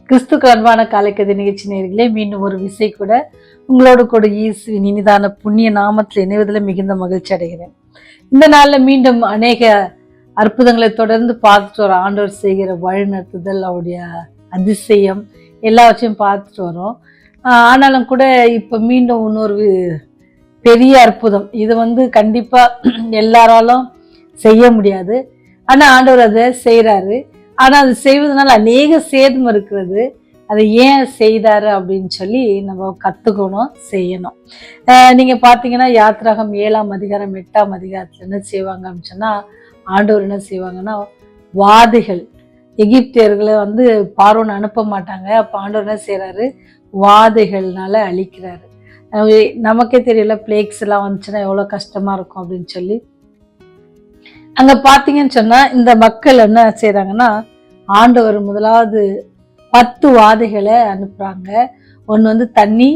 கிறிஸ்துக்கு அன்பான காலைக்கதை நிகழ்ச்சி நேயர்களே, மீண்டும் ஒரு விசை கூட உங்களோடு கூட இயேசுவின் இனிதான புண்ணிய நாமத்தில் இணைவதில் மிகுந்த மகிழ்ச்சி அடைகிறேன். இந்த நாளில் மீண்டும் அநேக அற்புதங்களை தொடர்ந்து பார்த்துட்டு வரோம். ஆண்டவர் செய்கிற வழிநடத்துதல், அவருடைய அதிசயம் எல்லாவற்றையும் பார்த்துட்டு வரோம். ஆனாலும் கூட இப்போ மீண்டும் இன்னொரு பெரிய அற்புதம். இது கண்டிப்பா எல்லாராலும் செய்ய முடியாது. ஆனா ஆண்டவர் அதை செய்யறாரு. ஆனா அது செய்வதனால அநேக சேதம் இருக்கிறது. அதை ஏன் செய்தாரு அப்படின்னு சொல்லி நம்ம கத்துக்கணும், செய்யணும். நீங்க பாத்தீங்கன்னா யாத்திராகம் 7ஆம் அதிகாரம் 8ஆம் அதிகாரத்துல என்ன செய்வாங்க அப்படின்னு சொன்னா, ஆண்டவர் என்ன செய்வாங்கன்னா, வாதைகள், எகிப்தியர்களை பார்வோன் அனுப்ப மாட்டாங்க. அப்ப ஆண்டவர் என்ன செய்யறாரு, வாதைகள்னால அழிக்கிறாரு. நமக்கே தெரியல, பிளேக்ஸ் எல்லாம் வந்துச்சுன்னா எவ்வளவு கஷ்டமா இருக்கும் அப்படின்னு சொல்லி. அங்க பாத்தீங்கன்னு சொன்னா இந்த மக்கள் என்ன செய்யறாங்கன்னா, ஆண்டவர் முதலாவது 10 வாதைகளை அனுப்புறாங்க. ஒன்று தண்ணி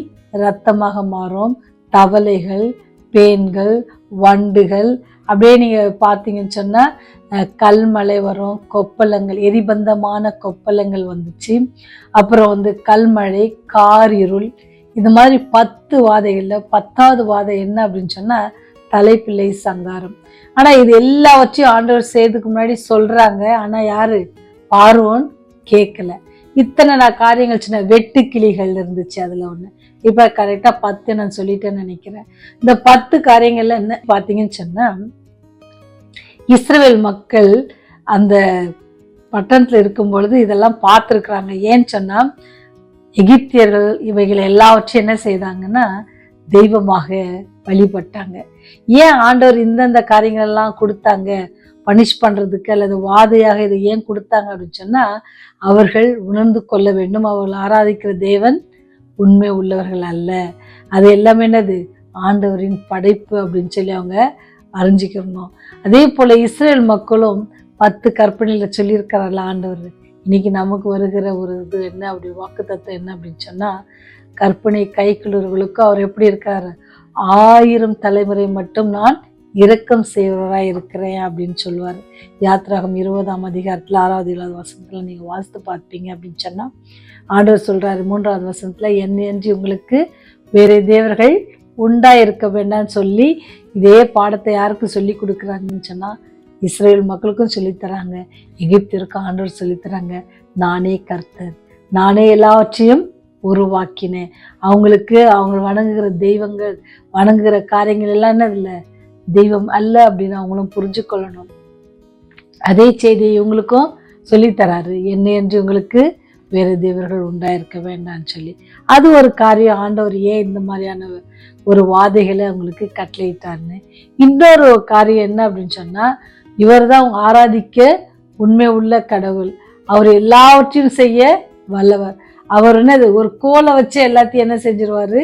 ரத்தமாக மாறும், தவளைகள், பேன்கள், வண்டுகள், அப்படியே நீங்க பாத்தீங்கன்னு சொன்னா கல்மழை வரும், கொப்பளங்கள், எரிபந்தமான கொப்பளங்கள் வந்துச்சு. அப்புறம் கல்மழை, காரிருள், இது மாதிரி 10 வாதைகள்ல 10வது வாதை என்ன அப்படின்னு சொன்னா தலைப்பிள்ளை சங்காரம். ஆனா இது எல்லாவற்றையும் ஆண்டவர் செய்யறதுக்கு முன்னாடி சொல்றாங்க. ஆனா யாரு, பார்வோன் கேட்கல. இத்தனை காரியங்கள் சின்ன வெட்டு கிளிகள் இருந்துச்சு, அதுல ஒண்ணு. இப்ப கரெக்டா 10 நான் சொல்லிட்டேன்னு நினைக்கிறேன். இந்த 10 காரியங்கள்ல என்ன பாத்தீங்கன்னு சொன்னா, இஸ்ரவேல் மக்கள் அந்த பட்டணத்துல இருக்கும் பொழுது இதெல்லாம் பார்த்துருக்குறாங்க. ஏன்னு சொன்னா, எகிப்தியர்கள் இவைகள் எல்லாவற்றையும் என்ன செய்தாங்கன்னா தெய்வமாக வழிபட்டாங்க. ஏன் ஆண்டவர் இந்தந்த காரியங்கள் எல்லாம் கொடுத்தாங்க, பனிஷ் பண்றதுக்கு அல்லது வாதையாக இதை ஏன் கொடுத்தாங்க அப்படின்னு சொன்னா, அவர்கள் உணர்ந்து கொள்ள வேண்டும், அவர்கள் ஆராதிக்கிற தேவன் உண்மை உள்ளவர்கள் அல்ல, அது எல்லாமே என்னது, ஆண்டவரின் படைப்பு அப்படின்னு சொல்லி அவங்க அறிஞ்சிக்கணும். அதே போல இஸ்ரேல் மக்களும் 10 கற்பனையில சொல்லியிருக்கிறார்கள் ஆண்டவர். இன்னைக்கு நமக்கு வருகிற ஒரு இது என்ன, அப்படி வாக்குத்தத்தம் என்ன அப்படின்னு சொன்னா, கற்பனை கைக்குள்ளவர்களுக்கு அவர் எப்படி இருக்காரு, 1000 தலைமுறை மட்டும் நான் இரக்கம் செய்வராய் இருக்கிறேன் அப்படின்னு சொல்லுவார். யாத்திராகம் 20ஆம் அதிகாரத்துல 6வது 7வது வசனத்துல நீங்க வாசித்து பார்ப்பீங்க அப்படின்னு சொன்னா, ஆண்டவர் சொல்றாரு 3வது வசனத்துல, என்னன்றி உங்களுக்கு வேற தேவர்கள் உண்டா இருக்க வேண்டாம்னு சொல்லி இதே பாடத்தை யாருக்கு சொல்லி கொடுக்குறாங்கன்னு சொன்னா, இஸ்ரேல் மக்களுக்கும் சொல்லித்தராங்க, எகிப்திற்கும் ஆண்டவர் சொல்லித்தராங்க, நானே கர்த்தர், நானே எல்லாவற்றையும் உருவாக்கினேன். அவங்களுக்கு அவங்க வணங்குகிற தெய்வங்கள், வணங்குகிற காரியங்கள் எல்லாம் என்ன இல்லை, தெய்வம் அல்ல அப்படின்னு அவங்களும் புரிஞ்சு கொள்ளணும். அதே செய்தியை இவங்களுக்கும் சொல்லித்தராரு, என்னை என்று உங்களுக்கு வேற தேவர்கள் உண்டாயிருக்க வேண்டாம்னு சொல்லி. அது ஒரு காரியம். ஆண்டவர் ஏன் இந்த மாதிரியான ஒரு வாதைகளை அவங்களுக்கு கட்டளையிட்டாருன்னு. இன்னொரு காரியம் என்ன அப்படின்னு சொன்னா, இவர் தான் அவங்க ஆராதிக்க உண்மை உள்ள கடவுள், அவர் எல்லாவற்றையும் செய்ய வல்லவர். அவர் என்னது, ஒரு கோலை வச்சு எல்லாத்தையும் என்ன செஞ்சிருவாரு,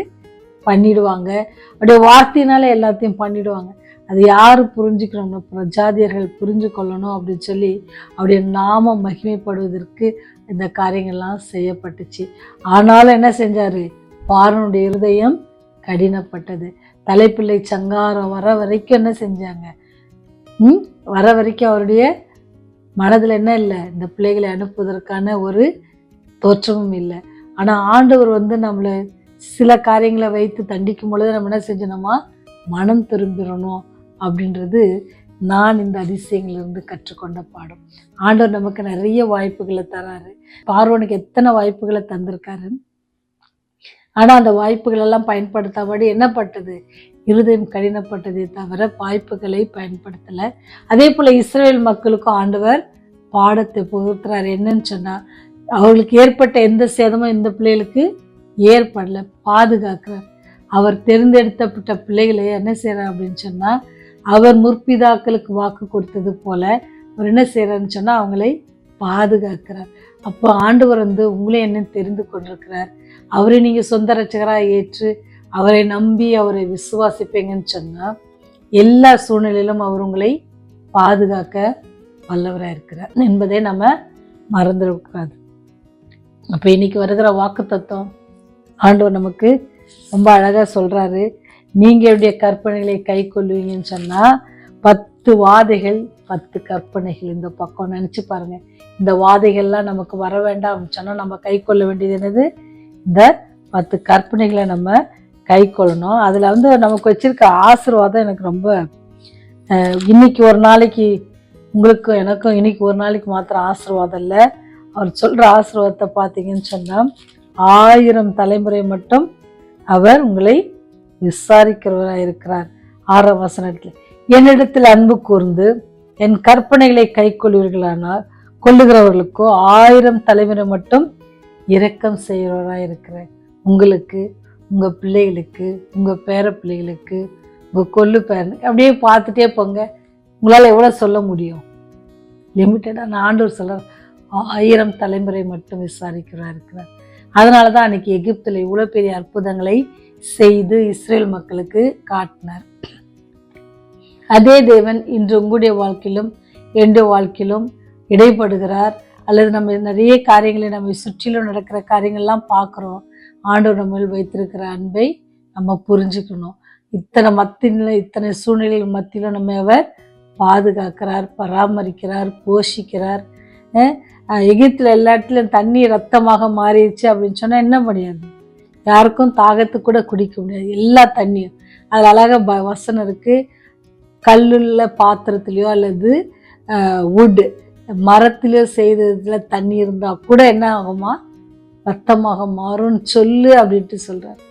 பண்ணிடுவாங்க. அப்படியே வார்த்தையினால எல்லாத்தையும் பண்ணிடுவாங்க. அது யாரு புரிஞ்சுக்கணும்னா, பிரஜாதியர்கள் புரிஞ்சு கொள்ளணும் அப்படின்னு சொல்லி அவருடைய நாமம் மகிமைப்படுவதற்கு இந்த காரியங்கள்லாம் செய்யப்பட்டுச்சு. ஆனாலும் என்ன செஞ்சாரு, பார்வோனுடைய இருதயம் கடினப்பட்டது. தலைப்பிள்ளை சங்காரம் வர வரைக்கும் என்ன செஞ்சாங்க, வர வரைக்கும் அவருடைய மனதுல என்ன இல்லை, இந்த பிள்ளைகளை அனுப்புவதற்கான ஒரு தோற்றமும் இல்லை. ஆனா ஆண்டவர் நம்மளை சில காரியங்களை வைத்து தண்டிக்கும் பொழுது நம்ம என்ன செஞ்சோம்னா மனம் திரும்பிடணும் அப்படின்றது நான் இந்த அதிசயங்களிலிருந்து கற்றுக்கொண்ட பாடம். ஆண்டவர் நமக்கு நிறைய வாய்ப்புகளை தராரு. பார்வோனுக்கு எத்தனை வாய்ப்புகளை தந்திருக்காரு. ஆனா அந்த வாய்ப்புகள் எல்லாம் பயன்படுத்தாபடி என்னப்பட்டது, இருதயம் கடினப்பட்டதே தவிர வாய்ப்புகளை பயன்படுத்தல. அதே போல இஸ்ரேல் மக்களுக்கும் ஆண்டவர் பாடத்தை புகுத்துறாரு. என்னன்னு சொன்னா, அவர்களுக்கு ஏற்பட்ட எந்த சேதமும் இந்த பிள்ளைகளுக்கு ஏற்படல, பாதுகாக்கிறார். அவர் தேர்ந்தெடுத்தப்பட்ட பிள்ளைகளை என்ன செய்யறார் அப்படின்னு சொன்னா, அவர் முற்பிதாக்களுக்கு வாக்கு கொடுத்தது போல அவர் என்ன செய்யறாருன்னு சொன்னா அவங்களை பாதுகாக்கிறார். அப்போ ஆண்டவர் உங்களே என்ன தெரிந்து கொண்டிருக்கிறார். அவரை நீங்க சொந்த ரட்சகராக ஏற்று அவரை நம்பி அவரை விசுவாசிப்பீங்கன்னு சொன்னா, எல்லா சூழ்நிலையிலும் அவர் உங்களை பாதுகாக்க வல்லவராக இருக்கிறார் என்பதை நம்ம மறந்துடக்கூடாது. அப்ப இன்னைக்கு வருகிற வாக்கு தத்துவம் ஆண்டவர் நமக்கு ரொம்ப அழகா சொல்றாரு. நீங்க என்னுடைய கற்பனைகளை கை கொள்வீங்கன்னு சொன்னா 10 வாதைகள் 10 கற்பனைகள். இந்த பக்கம் நினைச்சு பாருங்க, இந்த வாதைகள்லாம் நமக்கு வர வேண்டாம் சொன்னால் நம்ம கை கொள்ள வேண்டியது என்னது? இந்த 10 கற்பனைகளை நம்ம கை கொள்ளணும். அதில் நமக்கு வச்சிருக்க ஆசீர்வாதம் எனக்கு ரொம்ப இன்னைக்கு ஒரு நாளைக்கு உங்களுக்கும் எனக்கும் இன்னைக்கு ஒரு நாளைக்கு மாத்திரம் ஆசீர்வாதம் இல்லை. அவர் சொல்கிற ஆசீர்வாதத்தை பார்த்தீங்கன்னு சொன்னால் 1000 தலைமுறை மட்டும் அவர் உங்களை விசாரிக்கிறவராக இருக்கிறார். 6ஆம் வசனத்தில், என்னிடத்தில் அன்பு கூர்ந்து என் கற்பனைகளை கை கொள்ளுகிறவர்களுக்கோ 1000 தலைமுறை மட்டும் இரக்கம் செய்கிறவராக இருக்கிறேன். உங்களுக்கு, உங்கள் பிள்ளைகளுக்கு, உங்கள் பேர பிள்ளைகளுக்கு, உங்கள் கொள்ளு பேரனுக்கு அப்படியே பார்த்துட்டே போங்க. உங்களால் எவ்வளோ சொல்ல முடியும்? லிமிட்டடாக நான் ஆண்டவர் சொல்ல 1000 தலைமுறை மட்டும் விசாரிக்கிறவராக இருக்கிறார். அதனால தான் அன்னைக்கு எகிப்தில் இவ்வளோ பெரிய அற்புதங்களை செய்து இஸ்ரேல் மக்களுக்கு காட்டினார். அதே தேவன் இன்று உங்களுடைய வாழ்க்கையிலும் என்னுடைய வாழ்க்கையிலும் இடைப்படுகிறார். அல்லது நம்ம நிறைய காரியங்களை நம்ம சுற்றிலும் நடக்கிற காரியங்கள்லாம் பார்க்குறோம். ஆண்டவர் நம்ம வைத்திருக்கிற அன்பை நம்ம புரிஞ்சுக்கணும். இத்தனை சூழ்நிலைகள் மத்தியிலும் நம்ம அவர் பாதுகாக்கிறார், பராமரிக்கிறார், போஷிக்கிறார். எகிப்தில் எல்லா இடத்துலையும் தண்ணி ரத்தமாக மாறிடுச்சு அப்படின்னு சொன்னால் என்ன முடியாது? யாருக்கும் தாகத்து கூட குடிக்க முடியாது. எல்லா தண்ணியும் அதில் அழகாக வசனம் இருக்குது. கல்லுள்ள பாத்திரத்துலையோ அல்லது வுட் மரத்திலையோ செய்ததுல தண்ணி இருந்தால் கூட என்ன ஆகுமா? ரத்தமாக மாறும்னு சொல்லு அப்படின்ட்டு சொல்கிறார்.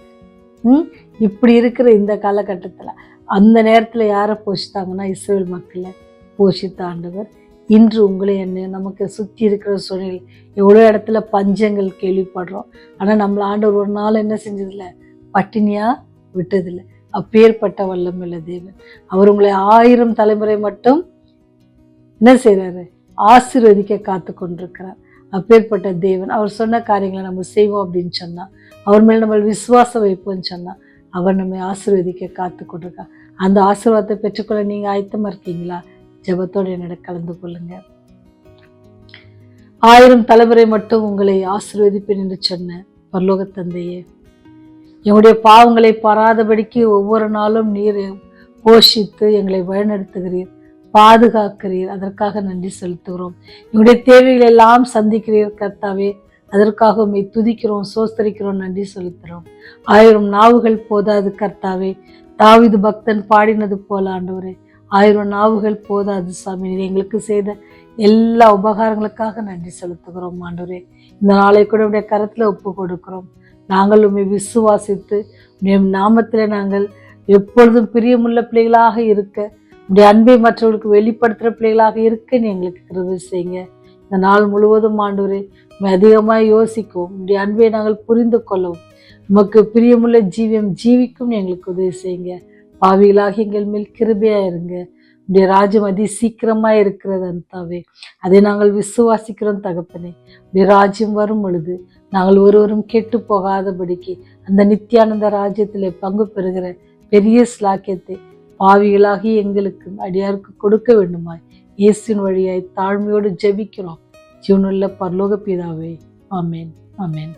இப்படி இருக்கிற இந்த காலகட்டத்தில் அந்த நேரத்தில் யாரை போஷித்தாங்கன்னா இஸ்ரேல் மக்களை போஷித்த ஆண்டவர் இன்று உங்களை என்ன நமக்கு சுற்றி இருக்கிற சூழ்நிலை எவ்வளோ இடத்துல பஞ்சங்கள் கேள்விப்படுறோம். ஆனால் நம்மளை ஆண்டவர் ஒரு நாள் என்ன செஞ்சதில்லை, பட்டினியாக விட்டதில்லை. அப்பேற்பட்ட வல்லமையுள்ள தேவன் அவர் உங்களை 1000 தலைமுறை மட்டும் என்ன செய்கிறாரு? ஆசீர்வதிக்க காத்து கொண்டிருக்கிறார். அப்பேற்பட்ட தேவன் அவர் சொன்ன காரியங்களை நம்ம செய்வோம் அப்படின்னு சொன்னால், அவர் மேல் நம்ம விசுவாசம் வைப்போம்னு சொன்னால் அவர் நம்மை ஆசீர்வதிக்க காத்து கொண்டிருக்கார். அந்த ஆசீர்வாதத்தை பெற்றுக்கொள்ள நீங்கள் ஆயத்தமாக இருக்கீங்களா? ஜெபத்தோடு என்னோட கலந்து கொள்ளுங்க. 1000 தலைமுறை மட்டும் உங்களை ஆசீர்வதிப்பேன் என்று சொன்ன பரலோக தந்தையே, எங்களுடைய பாவங்களை பாராதபடிக்கு ஒவ்வொரு நாளும் நீர் போஷித்து எங்களை வழிநடத்துகிறீர், பாதுகாக்கிறீர். அதற்காக நன்றி செலுத்துகிறோம். எங்களுடைய தேவைகளை எல்லாம் சந்திக்கிறீர் கர்த்தாவே. அதற்காக உம்மை துதிக்கிறோம், சோஸ்தரிக்கிறோம், நன்றி செலுத்துகிறோம். 1000 நாவுகள் போதாது கர்த்தாவே. தாவீது பக்தன் பாடினது போல ஆண்டவரே, 1000 நாவுகள் போதாது சாமி. நீர் எங்களுக்கு செய்த எல்லா உபகாரங்களுக்காக நன்றி செலுத்துகிறோம் ஆண்டவரே. இந்த நாளை கூட உடைய கரத்தில் ஒப்பு கொடுக்கிறோம். நாங்கள் உம்மை விசுவாசித்து உடைய நாமத்தில் நாங்கள் எப்பொழுதும் பிரியமுள்ள பிள்ளைகளாக இருக்க, உடைய அன்பை மற்றவர்களுக்கு வெளிப்படுத்துகிற பிள்ளைகளாக இருக்க நீ எங்களுக்கு கிருபை செய்யுங்க. இந்த நாள் முழுவதும் ஆண்டவரே அதிகமாக யோசிக்கவும், உடைய அன்பை நாங்கள் புரிந்து கொள்ளவும், உமக்கு பிரியமுள்ள ஜீவியம் ஜீவிக்கும் எங்களுக்கு உதவி செய்யுங்க. பாவிகளாக எங்கள் மேல் கிருபையா இருங்க. உடைய ராஜ்யம் அதி சீக்கிரமா இருக்கிறது அந்தாவே. அதை நாங்கள் விசுவாசிக்கிறோம் தகப்பனே. உடைய ராஜ்யம் வரும் பொழுது நாங்கள் ஒருவரும் கெட்டு போகாதபடிக்கு அந்த நித்தியானந்த ராஜ்யத்திலே பங்கு பெறுகிற பெரிய ஸ்லாக்கியத்தை பாவிகளாகி எங்களுக்கு அடியாருக்கு கொடுக்க வேண்டுமாய் இயேசுவின் வழியாய் தாழ்மையோடு ஜெபிக்கிறோம் ஜீவனுள்ள பரலோக பிதாவே. ஆமேன், ஆமேன்.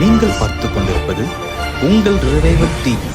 நீங்கள் பார்த்துக் கொண்டிருப்பது உங்கள் ரிவைவல் டிவி.